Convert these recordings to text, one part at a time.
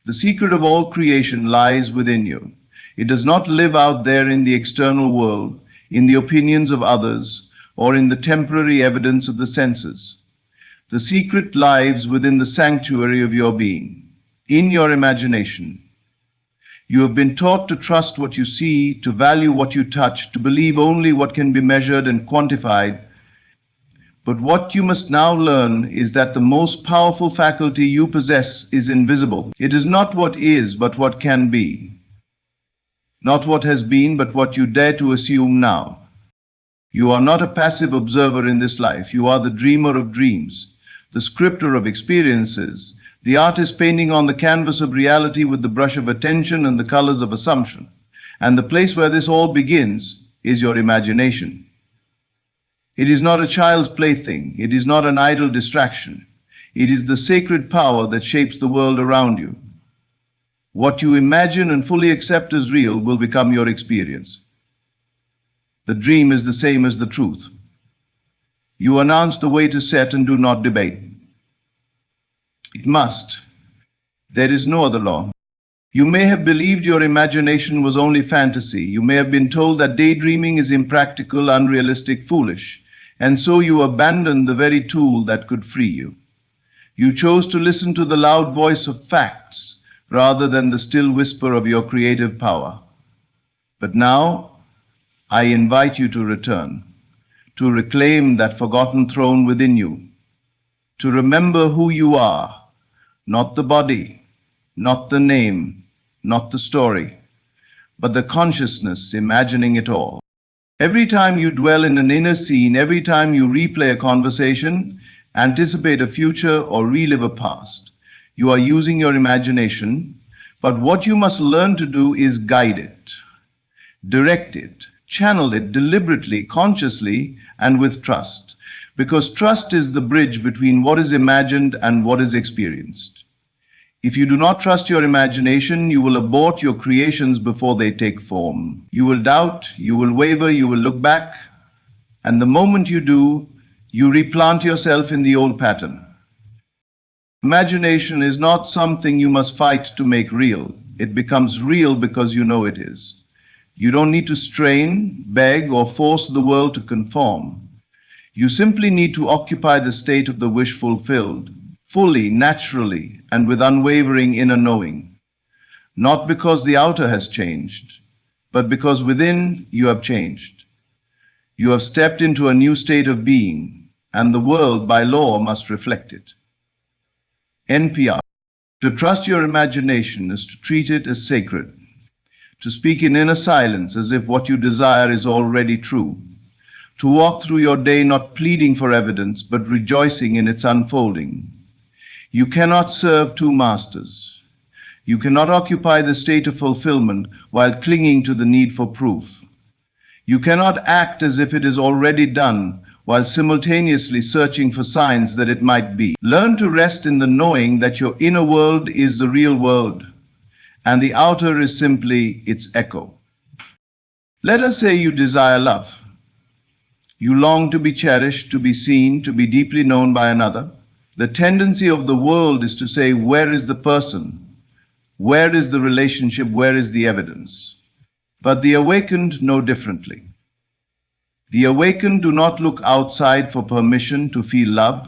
The secret of all creation lies within you. It does not live out there in the external world, in the opinions of others, or in the temporary evidence of the senses. The secret lies within the sanctuary of your being, in your imagination. You have been taught to trust what you see, to value what you touch, to believe only what can be measured and quantified. But what you must now learn is that the most powerful faculty you possess is invisible. It is not what is, but what can be. Not what has been, but what you dare to assume now. You are not a passive observer in this life. You are the dreamer of dreams, the scripter of experiences, the artist painting on the canvas of reality with the brush of attention and the colors of assumption. And the place where this all begins is your imagination. It is not a child's plaything. It is not an idle distraction. It is the sacred power that shapes the world around you. What you imagine and fully accept as real will become your experience. The dream is the same as the truth. You announce the way to set and do not debate. It must. There is no other law. You may have believed your imagination was only fantasy. You may have been told that daydreaming is impractical, unrealistic, foolish, and so you abandoned the very tool that could free you. You chose to listen to the loud voice of facts rather than the still whisper of your creative power. But now, I invite you to return, to reclaim that forgotten throne within you, to remember who you are, not the body, not the name, not the story, but the consciousness imagining it all. Every time you dwell in an inner scene, every time you replay a conversation, anticipate a future, or relive a past, you are using your imagination, but what you must learn to do is guide it, direct it, channel it deliberately, consciously, and with trust, because trust is the bridge between what is imagined and what is experienced. If you do not trust your imagination, you will abort your creations before they take form. You will doubt, you will waver, you will look back, and the moment you do, you replant yourself in the old pattern. Imagination is not something you must fight to make real. It becomes real because you know it is. You don't need to strain, beg, or force the world to conform. You simply need to occupy the state of the wish fulfilled, fully, naturally, and with unwavering inner knowing. Not because the outer has changed, but because within you have changed. You have stepped into a new state of being, and the world, by law, must reflect it. NPR. To trust your imagination is to treat it as sacred, to speak in inner silence as if what you desire is already true, to walk through your day not pleading for evidence, but rejoicing in its unfolding. You cannot serve two masters. You cannot occupy the state of fulfillment while clinging to the need for proof. You cannot act as if it is already done while simultaneously searching for signs that it might be. Learn to rest in the knowing that your inner world is the real world, and the outer is simply its echo. Let us say you desire love. You long to be cherished, to be seen, to be deeply known by another. The tendency of the world is to say, where is the person? Where is the relationship? Where is the evidence? But the awakened know differently. The awakened do not look outside for permission to feel love.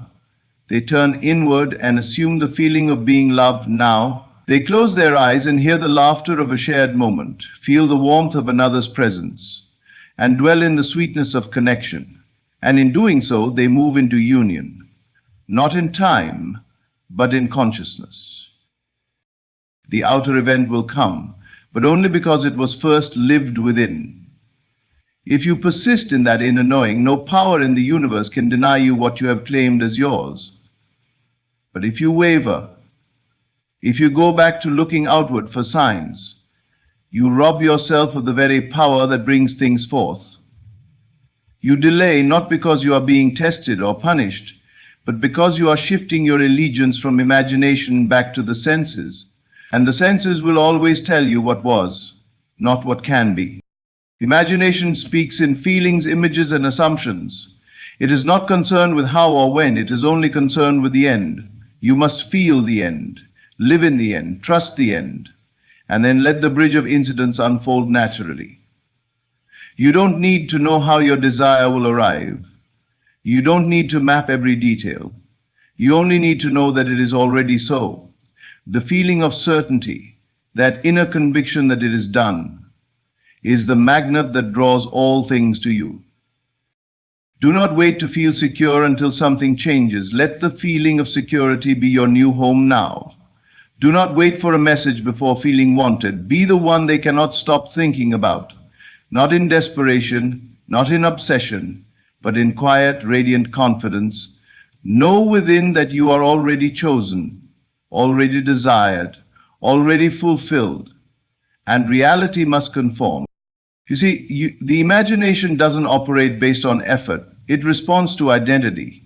They turn inward and assume the feeling of being loved now. They close their eyes and hear the laughter of a shared moment, feel the warmth of another's presence, and dwell in the sweetness of connection. And in doing so, they move into union, not in time, but in consciousness. The outer event will come, but only because it was first lived within. If you persist in that inner knowing, no power in the universe can deny you what you have claimed as yours. But if you waver, if you go back to looking outward for signs, you rob yourself of the very power that brings things forth. You delay not because you are being tested or punished, but because you are shifting your allegiance from imagination back to the senses. And the senses will always tell you what was, not what can be. Imagination speaks in feelings, images, and assumptions. It is not concerned with how or when, it is only concerned with the end. You must feel the end. Live in the end, trust the end, and then let the bridge of incidents unfold naturally. You don't need to know how your desire will arrive. You don't need to map every detail. You only need to know that it is already so. The feeling of certainty, that inner conviction that it is done, is the magnet that draws all things to you. Do not wait to feel secure until something changes. Let the feeling of security be your new home now. Do not wait for a message before feeling wanted. Be the one they cannot stop thinking about. Not in desperation, not in obsession, but in quiet, radiant confidence. Know within that you are already chosen, already desired, already fulfilled, and reality must conform. You see, the imagination doesn't operate based on effort. It responds to identity.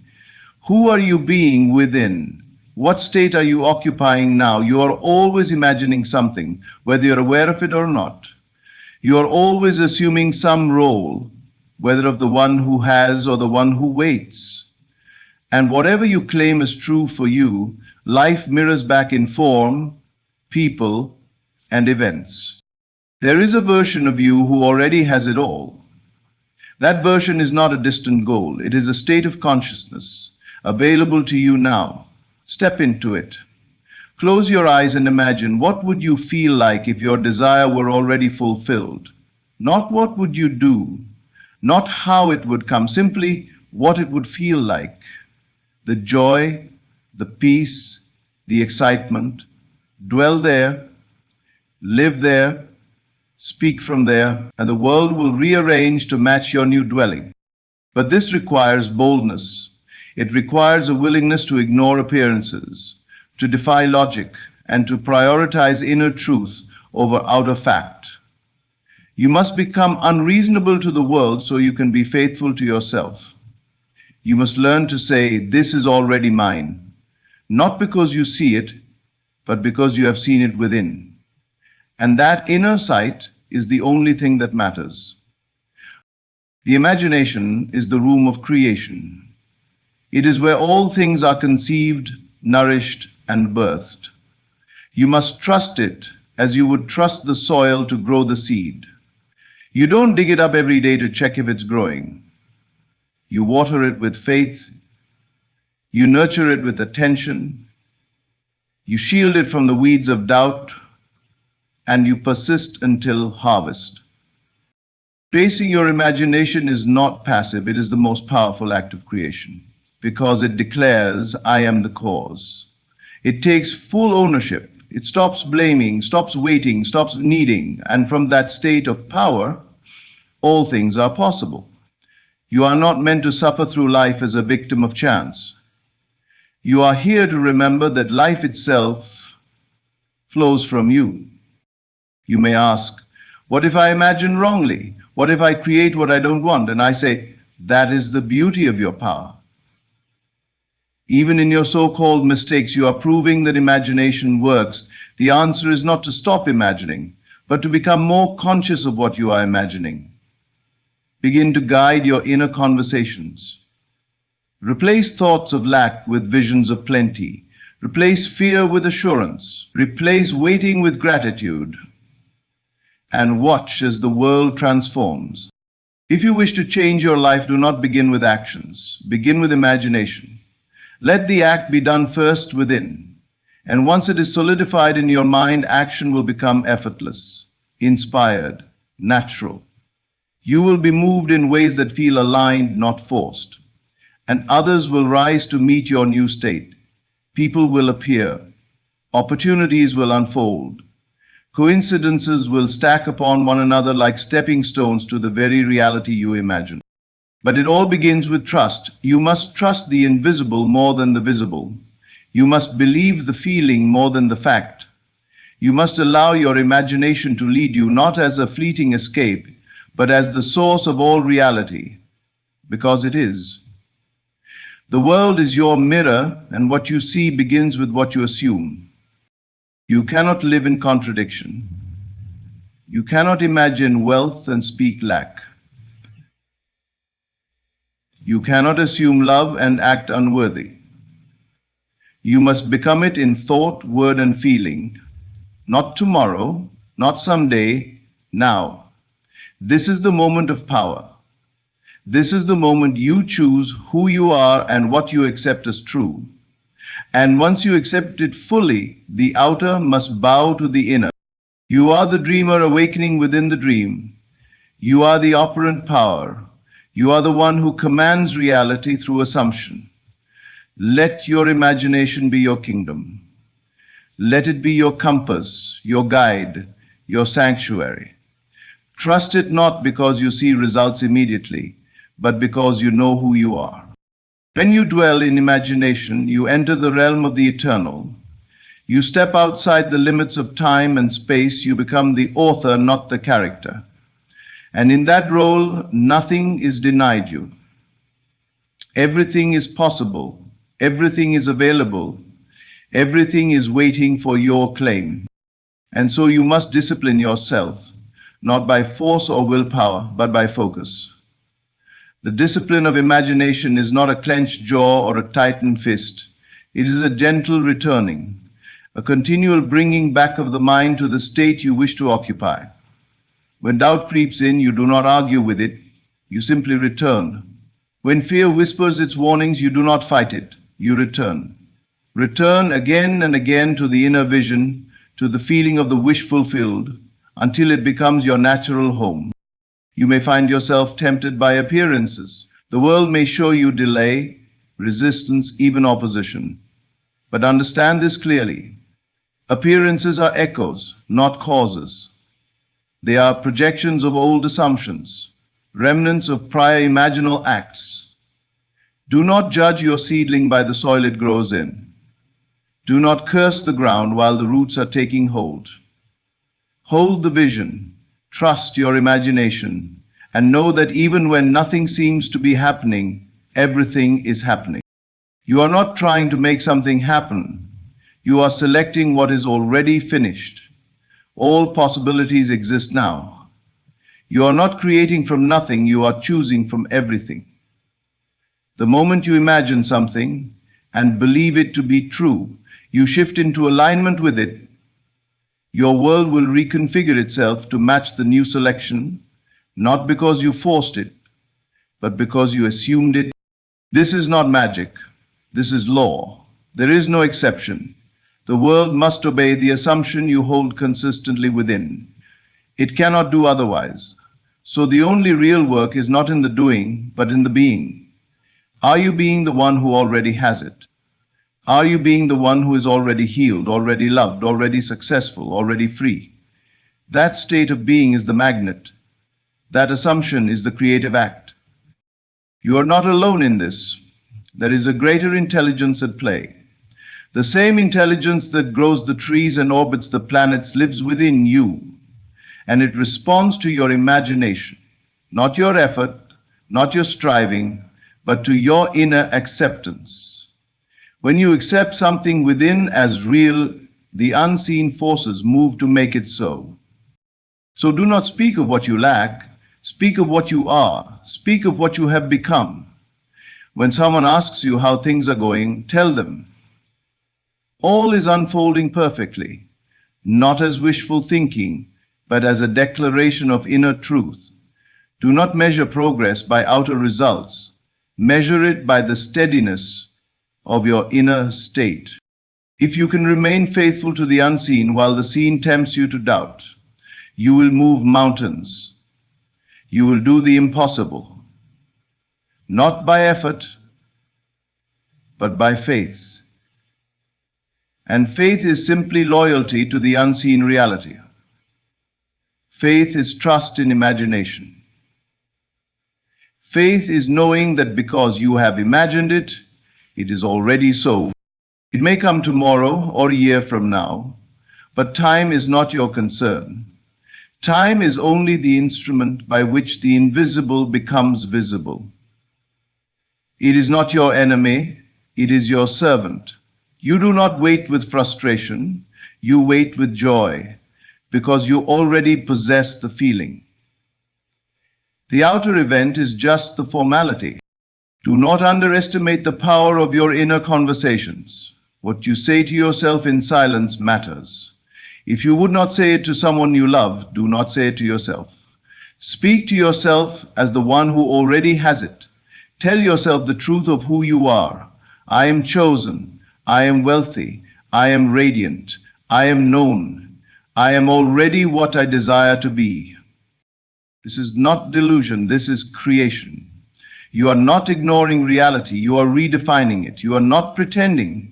Who are you being within? What state are you occupying now? You are always imagining something, whether you're aware of it or not. You are always assuming some role, whether of the one who has or the one who waits. And whatever you claim is true for you, life mirrors back in form, people, and events. There is a version of you who already has it all. That version is not a distant goal. It is a state of consciousness available to you now. Step into it. Close your eyes and imagine what would you feel like if your desire were already fulfilled. Not what would you do, not how it would come, simply what it would feel like. The joy, the peace, the excitement. Dwell there, live there, speak from there, and the world will rearrange to match your new dwelling. But this requires boldness. It requires a willingness to ignore appearances, to defy logic, and to prioritize inner truth over outer fact. You must become unreasonable to the world so you can be faithful to yourself. You must learn to say, "This is already mine," not because you see it, but because you have seen it within. And that inner sight is the only thing that matters. The imagination is the room of creation. It is where all things are conceived, nourished, and birthed. You must trust it as you would trust the soil to grow the seed. You don't dig it up every day to check if it's growing. You water it with faith. You nurture it with attention. You shield it from the weeds of doubt, and you persist until harvest. Tracing your imagination is not passive. It is the most powerful act of creation because it declares, "I am the cause." It takes full ownership. It stops blaming, stops waiting, stops needing, and from that state of power, all things are possible. You are not meant to suffer through life as a victim of chance. You are here to remember that life itself flows from you. You may ask, what if I imagine wrongly? What if I create what I don't want? And I say, that is the beauty of your power. Even in your so-called mistakes, you are proving that imagination works. The answer is not to stop imagining, but to become more conscious of what you are imagining. Begin to guide your inner conversations. Replace thoughts of lack with visions of plenty. Replace fear with assurance. Replace waiting with gratitude. And watch as the world transforms. If you wish to change your life, do not begin with actions. Begin with imagination. Let the act be done first within. And once it is solidified in your mind, action will become effortless, inspired, natural. You will be moved in ways that feel aligned, not forced. And others will rise to meet your new state. People will appear. Opportunities will unfold. Coincidences will stack upon one another like stepping stones to the very reality you imagine. But it all begins with trust. You must trust the invisible more than the visible. You must believe the feeling more than the fact. You must allow your imagination to lead you, not as a fleeting escape, but as the source of all reality, because it is. The world is your mirror, and what you see begins with what you assume. You cannot live in contradiction. You cannot imagine wealth and speak lack. You cannot assume love and act unworthy. You must become it in thought, word, and feeling. Not tomorrow, not someday, now. This is the moment of power. This is the moment you choose who you are and what you accept as true. And once you accept it fully, the outer must bow to the inner. You are the dreamer awakening within the dream. You are the operant power. You are the one who commands reality through assumption. Let your imagination be your kingdom. Let it be your compass, your guide, your sanctuary. Trust it not because you see results immediately, but because you know who you are. When you dwell in imagination, you enter the realm of the eternal. You step outside the limits of time and space. You become the author, not the character. And in that role, nothing is denied you. Everything is possible. Everything is available. Everything is waiting for your claim. And so you must discipline yourself, not by force or willpower, but by focus. The discipline of imagination is not a clenched jaw or a tightened fist. It is a gentle returning, a continual bringing back of the mind to the state you wish to occupy. When doubt creeps in, you do not argue with it, you simply return. When fear whispers its warnings, you do not fight it, you return. Return again and again to the inner vision, to the feeling of the wish fulfilled, until it becomes your natural home. You may find yourself tempted by appearances. The world may show you delay, resistance, even opposition. But understand this clearly. Appearances are echoes, not causes. They are projections of old assumptions, remnants of prior imaginal acts. Do not judge your seedling by the soil it grows in. Do not curse the ground while the roots are taking hold. Hold the vision. Trust your imagination and know that even when nothing seems to be happening, everything is happening. You are not trying to make something happen. You are selecting what is already finished. All possibilities exist now. You are not creating from nothing, you are choosing from everything. The moment you imagine something and believe it to be true, you shift into alignment with it. Your world will reconfigure itself to match the new selection, not because you forced it, but because you assumed it. This is not magic. This is law. There is no exception. The world must obey the assumption you hold consistently within. It cannot do otherwise. So the only real work is not in the doing, but in the being. Are you being the one who already has it? Are you being the one who is already healed, already loved, already successful, already free? That state of being is the magnet. That assumption is the creative act. You are not alone in this. There is a greater intelligence at play. The same intelligence that grows the trees and orbits the planets lives within you, and it responds to your imagination, not your effort, not your striving, but to your inner acceptance. When you accept something within as real, the unseen forces move to make it so. So do not speak of what you lack, speak of what you are, speak of what you have become. When someone asks you how things are going, tell them, all is unfolding perfectly, not as wishful thinking, but as a declaration of inner truth. Do not measure progress by outer results. Measure it by the steadiness of your inner state. If you can remain faithful to the unseen while the seen tempts you to doubt, you will move mountains. You will do the impossible, not by effort, but by faith. And faith is simply loyalty to the unseen reality. Faith is trust in imagination. Faith is knowing that because you have imagined it, it is already so. It may come tomorrow or a year from now, but time is not your concern. Time is only the instrument by which the invisible becomes visible. It is not your enemy, it is your servant. You do not wait with frustration, you wait with joy, because you already possess the feeling. The outer event is just the formality. Do not underestimate the power of your inner conversations. What you say to yourself in silence matters. If you would not say it to someone you love, do not say it to yourself. Speak to yourself as the one who already has it. Tell yourself the truth of who you are. I am chosen. I am wealthy. I am radiant. I am known. I am already what I desire to be. This is not delusion. This is creation. You are not ignoring reality. You are redefining it. You are not pretending.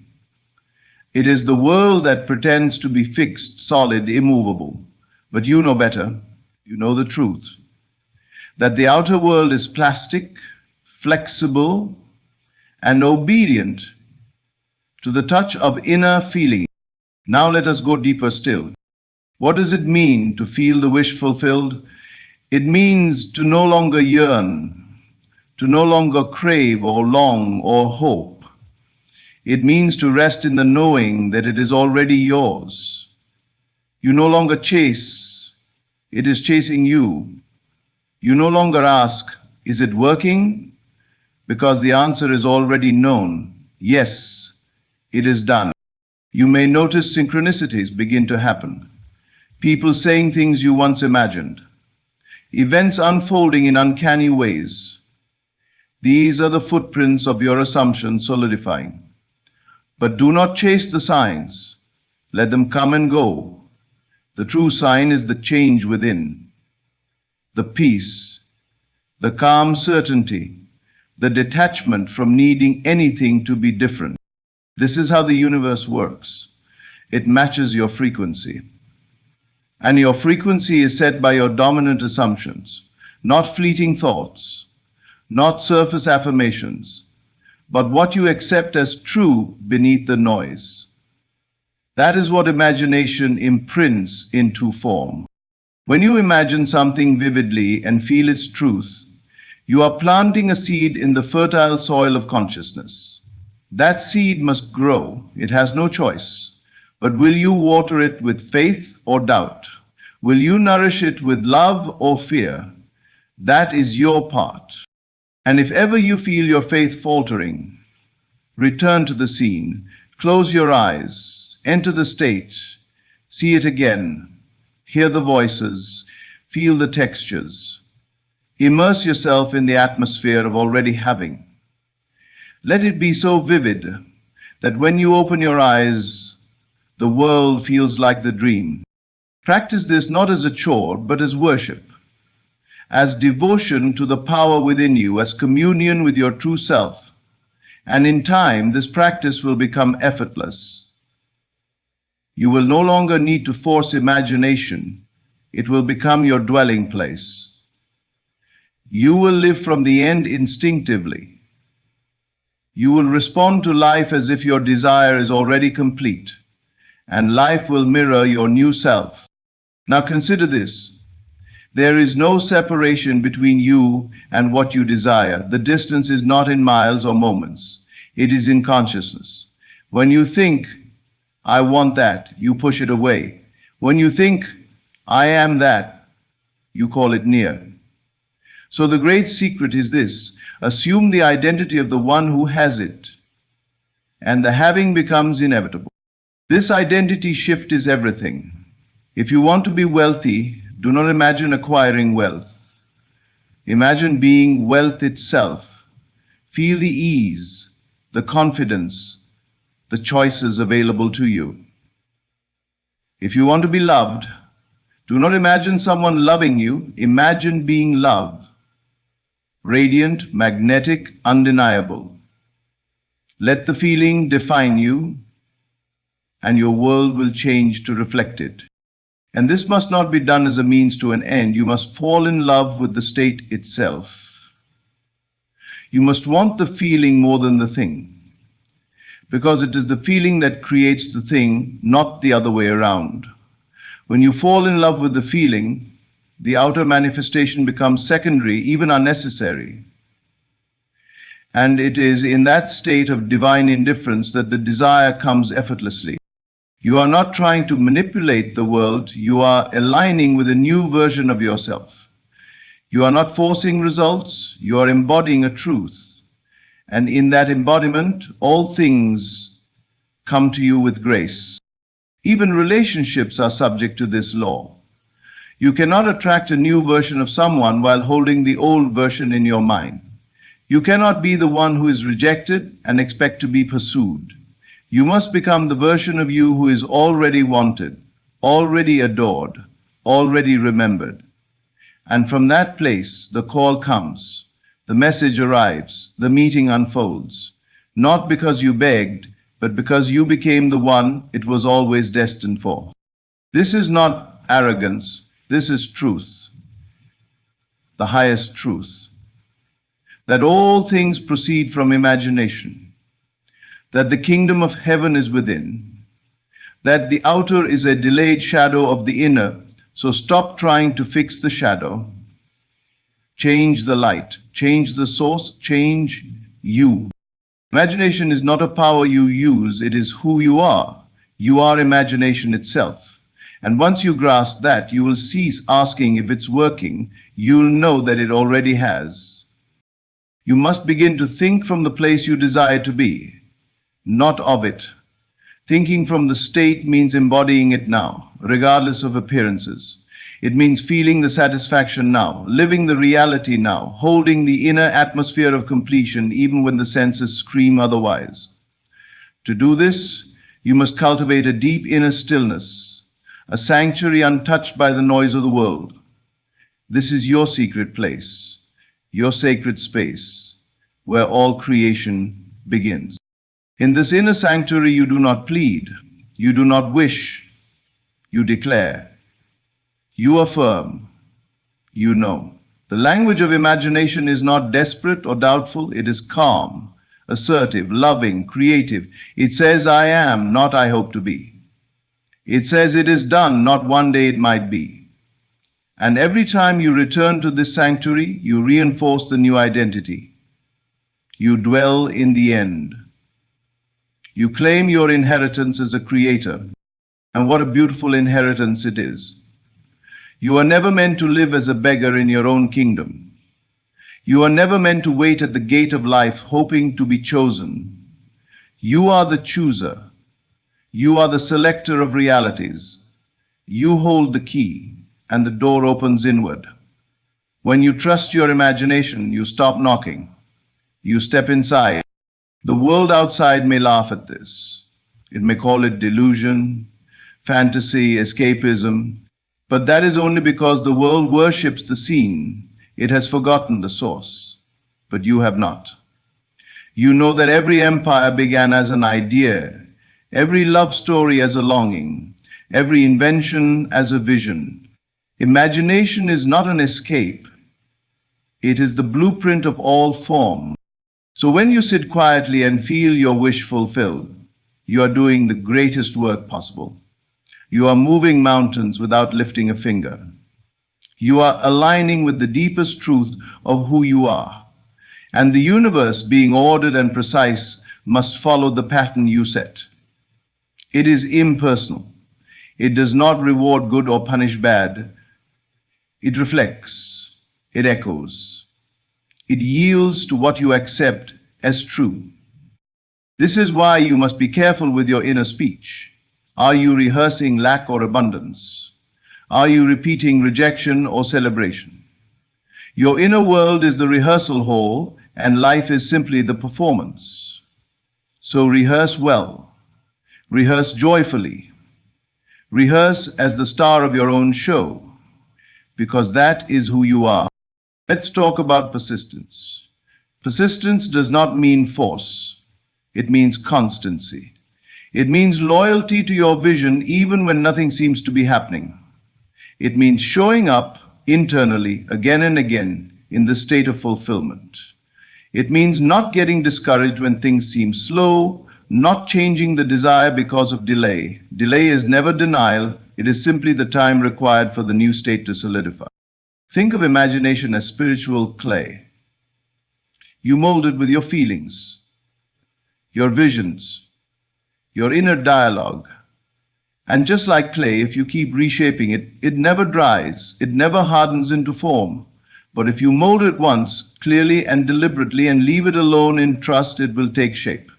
It is the world that pretends to be fixed, solid, immovable. But you know better. You know the truth. That the outer world is plastic, flexible, and obedient to the touch of inner feeling. Now let us go deeper still. What does it mean to feel the wish fulfilled? It means to no longer yearn, to no longer crave or long or hope. It means to rest in the knowing that it is already yours. You no longer chase, it is chasing you. You no longer ask, is it working? Because the answer is already known. Yes, it is done. You may notice synchronicities begin to happen. People saying things you once imagined. Events unfolding in uncanny ways. These are the footprints of your assumptions solidifying. But do not chase the signs. Let them come and go. The true sign is the change within. The peace, the calm certainty, the detachment from needing anything to be different. This is how the universe works. It matches your frequency. And your frequency is set by your dominant assumptions, not fleeting thoughts, not surface affirmations, but what you accept as true beneath the noise. That is what imagination imprints into form. When you imagine something vividly and feel its truth, you are planting a seed in the fertile soil of consciousness. That seed must grow. It has no choice. But will you water it with faith or doubt? Will you nourish it with love or fear? That is your part. And if ever you feel your faith faltering, return to the scene, close your eyes, enter the state, see it again, hear the voices, feel the textures. Immerse yourself in the atmosphere of already having. Let it be so vivid that when you open your eyes, the world feels like the dream. Practice this not as a chore, but as worship, as devotion to the power within you, as communion with your true self. And in time, this practice will become effortless. You will no longer need to force imagination. It will become your dwelling place. You will live from the end instinctively. You will respond to life as if your desire is already complete, and life will mirror your new self. Now consider this. There is no separation between you and what you desire. The distance is not in miles or moments. It is in consciousness. When you think, I want that, you push it away. When you think, I am that, you call it near. So the great secret is this. Assume the identity of the one who has it, and the having becomes inevitable. This identity shift is everything. If you want to be wealthy, do not imagine acquiring wealth. Imagine being wealth itself. Feel the ease, the confidence, the choices available to you. If you want to be loved, do not imagine someone loving you. Imagine being love. Radiant, magnetic, undeniable. Let the feeling define you, and your world will change to reflect it. And this must not be done as a means to an end. You must fall in love with the state itself. You must want the feeling more than the thing, because it is the feeling that creates the thing, not the other way around. When you fall in love with the feeling, the outer manifestation becomes secondary, even unnecessary. And it is in that state of divine indifference that the desire comes effortlessly. You are not trying to manipulate the world, you are aligning with a new version of yourself. You are not forcing results, you are embodying a truth. And in that embodiment, all things come to you with grace. Even relationships are subject to this law. You cannot attract a new version of someone while holding the old version in your mind. You cannot be the one who is rejected and expect to be pursued. You must become the version of you who is already wanted, already adored, already remembered. And from that place, the call comes, the message arrives, the meeting unfolds, not because you begged, but because you became the one it was always destined for. This is not arrogance, this is truth, the highest truth. That all things proceed from imagination, that the kingdom of heaven is within, that the outer is a delayed shadow of the inner, so stop trying to fix the shadow. Change the light, change the source, change you. Imagination is not a power you use, it is who you are. You are imagination itself. And once you grasp that, you will cease asking if it's working. You'll know that it already has. You must begin to think from the place you desire to be, not of it. Thinking from the state means embodying it now, regardless of appearances. It means feeling the satisfaction now, living the reality now, holding the inner atmosphere of completion even when the senses scream otherwise. To do this, you must cultivate a deep inner stillness, a sanctuary untouched by the noise of the world. This is your secret place, your sacred space, where all creation begins. In this inner sanctuary, you do not plead, you do not wish, you declare. You affirm, you know. The language of imagination is not desperate or doubtful, it is calm, assertive, loving, creative. It says, I am, not I hope to be. It says it is done, not one day it might be. And every time you return to this sanctuary, you reinforce the new identity. You dwell in the end. You claim your inheritance as a creator. And what a beautiful inheritance it is. You are never meant to live as a beggar in your own kingdom. You are never meant to wait at the gate of life hoping to be chosen. You are the chooser. You are the selector of realities. You hold the key, and the door opens inward. When you trust your imagination, you stop knocking. You step inside. The world outside may laugh at this. It may call it delusion, fantasy, escapism, but that is only because the world worships the seen. It has forgotten the source, but you have not. You know that every empire began as an idea, every love story as a longing, every invention as a vision. Imagination is not an escape. It is the blueprint of all form. So when you sit quietly and feel your wish fulfilled, you are doing the greatest work possible. You are moving mountains without lifting a finger. You are aligning with the deepest truth of who you are. And the universe, being ordered and precise, must follow the pattern you set. It is impersonal. It does not reward good or punish bad. It reflects. It echoes. It yields to what you accept as true. This is why you must be careful with your inner speech. Are you rehearsing lack or abundance? Are you repeating rejection or celebration? Your inner world is the rehearsal hall, and life is simply the performance. So rehearse well. Rehearse joyfully. Rehearse as the star of your own show, because that is who you are. Let's talk about persistence. Persistence does not mean force. It means constancy. It means loyalty to your vision even when nothing seems to be happening. It means showing up internally again and again in the state of fulfillment. It means not getting discouraged when things seem slow, not changing the desire because of delay. Delay is never denial. It is simply the time required for the new state to solidify. Think of imagination as spiritual clay. You mold it with your feelings, your visions, your inner dialogue. And just like clay, if you keep reshaping it, it never dries, it never hardens into form. But if you mold it once, clearly and deliberately, and leave it alone in trust, it will take shape.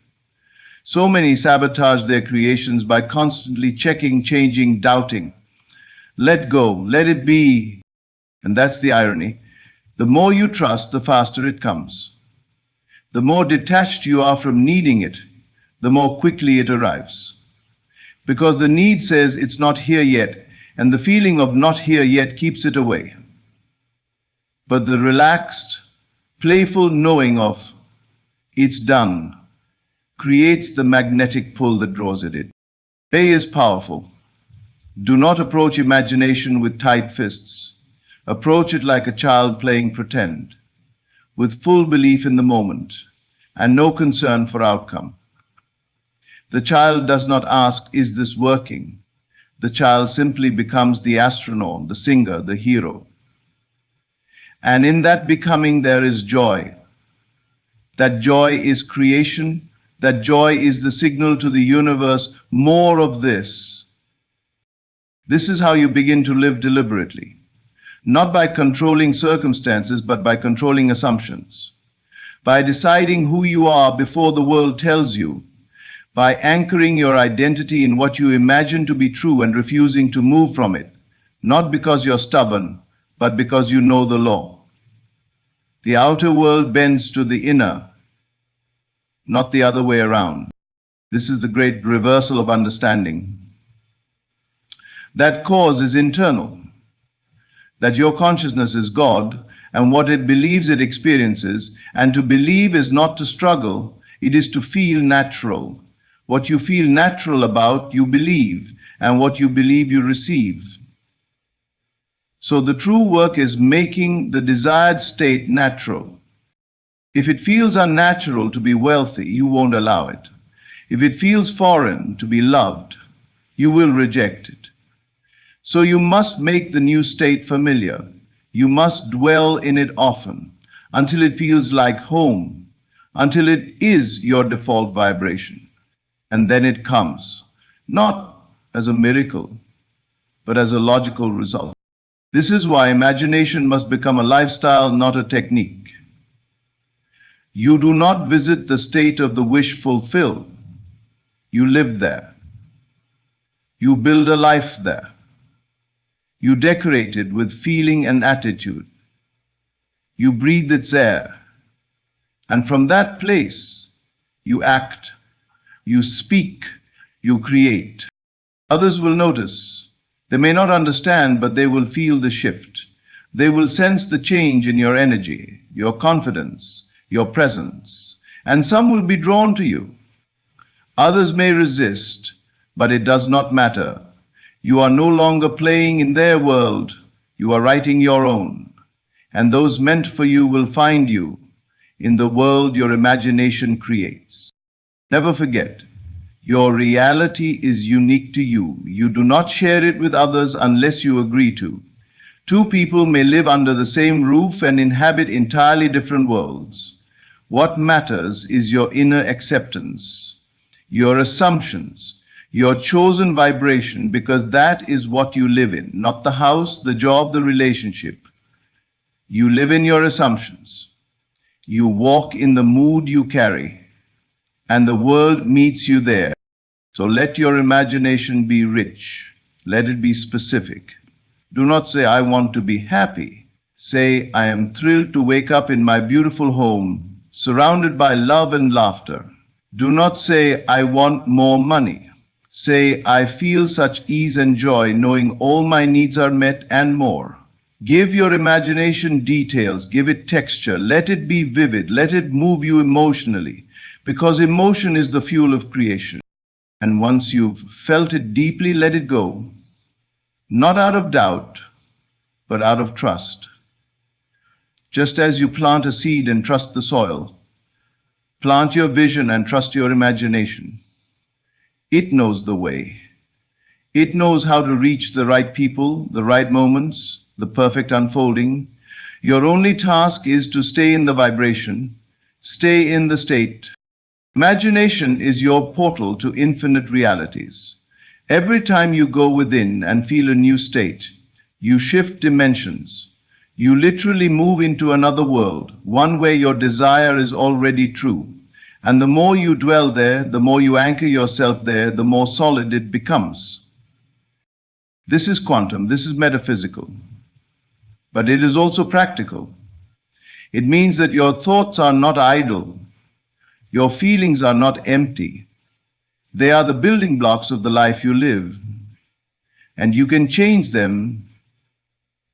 So many sabotage their creations by constantly checking, changing, doubting. Let go, let it be. And that's the irony. The more you trust, the faster it comes. The more detached you are from needing it, the more quickly it arrives. Because the need says it's not here yet, and the feeling of not here yet keeps it away. But the relaxed, playful knowing of it's done creates the magnetic pull that draws it in. A is powerful. Do not approach imagination with tight fists. Approach it like a child playing pretend, with full belief in the moment and no concern for outcome. The child does not ask, is this working? The child simply becomes the astronaut, the singer, the hero. And in that becoming there is joy. That joy is creation. That joy is the signal to the universe, more of this. This is how you begin to live deliberately. Not by controlling circumstances, but by controlling assumptions. By deciding who you are before the world tells you. By anchoring your identity in what you imagine to be true and refusing to move from it. Not because you're stubborn, but because you know the law. The outer world bends to the inner, not the other way around. This is the great reversal of understanding. That cause is internal. That your consciousness is God and what it believes it experiences, and to believe is not to struggle, it is to feel natural. What you feel natural about, you believe, and what you believe, you receive. So the true work is making the desired state natural. If it feels unnatural to be wealthy, you won't allow it. If it feels foreign to be loved, you will reject it. So you must make the new state familiar. You must dwell in it often, until it feels like home, until it is your default vibration. And then it comes, not as a miracle, but as a logical result. This is why imagination must become a lifestyle, not a technique. You do not visit the state of the wish fulfilled. You live there. You build a life there. You decorate it with feeling and attitude. You breathe its air. And from that place, you act, you speak, you create. Others will notice. They may not understand, but they will feel the shift. They will sense the change in your energy, your confidence, your presence, and some will be drawn to you. Others may resist, but it does not matter. You are no longer playing in their world, you are writing your own, and those meant for you will find you in the world your imagination creates. Never forget, your reality is unique to you. You do not share it with others unless you agree to. Two people may live under the same roof and inhabit entirely different worlds. What matters is your inner acceptance, your assumptions, your chosen vibration, because that is what you live in, not the house, the job, the relationship. You live in your assumptions. You walk in the mood you carry, and the world meets you there. So let your imagination be rich. Let it be specific. Do not say, I want to be happy. Say, I am thrilled to wake up in my beautiful home, surrounded by love and laughter. Do not say, I want more money. Say, I feel such ease and joy knowing all my needs are met and more. Give your imagination details, give it texture, let it be vivid, let it move you emotionally, because emotion is the fuel of creation. And once you've felt it deeply, let it go. Not out of doubt, but out of trust. Just as you plant a seed and trust the soil, plant your vision and trust your imagination. It knows the way. It knows how to reach the right people, the right moments, the perfect unfolding. Your only task is to stay in the vibration, stay in the state. Imagination is your portal to infinite realities. Every time you go within and feel a new state, you shift dimensions. You literally move into another world, one where your desire is already true. And the more you dwell there, the more you anchor yourself there, the more solid it becomes. This is quantum, this is metaphysical, but it is also practical. It means that your thoughts are not idle, your feelings are not empty. They are the building blocks of the life you live, and you can change them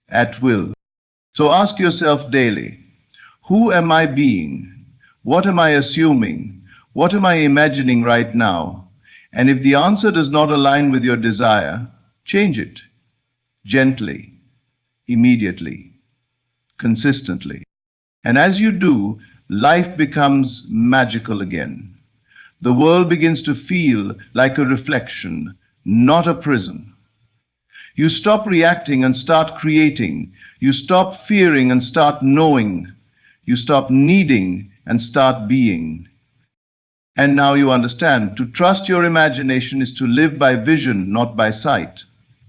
at will. So ask yourself daily, who am I being? What am I assuming? What am I imagining right now? And if the answer does not align with your desire, change it gently, immediately, consistently. And as you do, life becomes magical again. The world begins to feel like a reflection, not a prison. You stop reacting and start creating. You stop fearing and start knowing. You stop needing and start being. And now you understand, to trust your imagination is to live by vision, not by sight.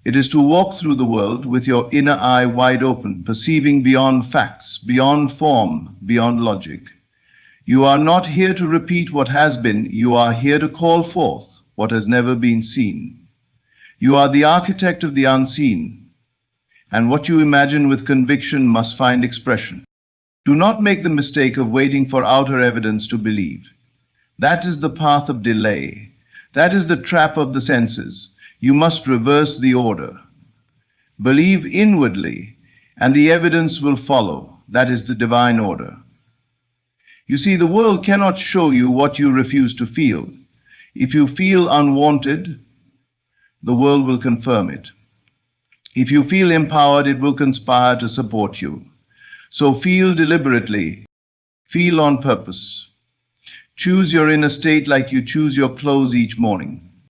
It is to walk through the world with your inner eye wide open, perceiving beyond facts, beyond form, beyond logic. You are not here to repeat what has been, you are here to call forth what has never been seen. You are the architect of the unseen, and what you imagine with conviction must find expression. Do not make the mistake of waiting for outer evidence to believe. That is the path of delay. That is the trap of the senses. You must reverse the order. Believe inwardly, and the evidence will follow. That is the divine order. You see, the world cannot show you what you refuse to feel. If you feel unwanted, the world will confirm it. If you feel empowered, it will conspire to support you. So feel deliberately, feel on purpose. Choose your inner state like you choose your clothes each morning.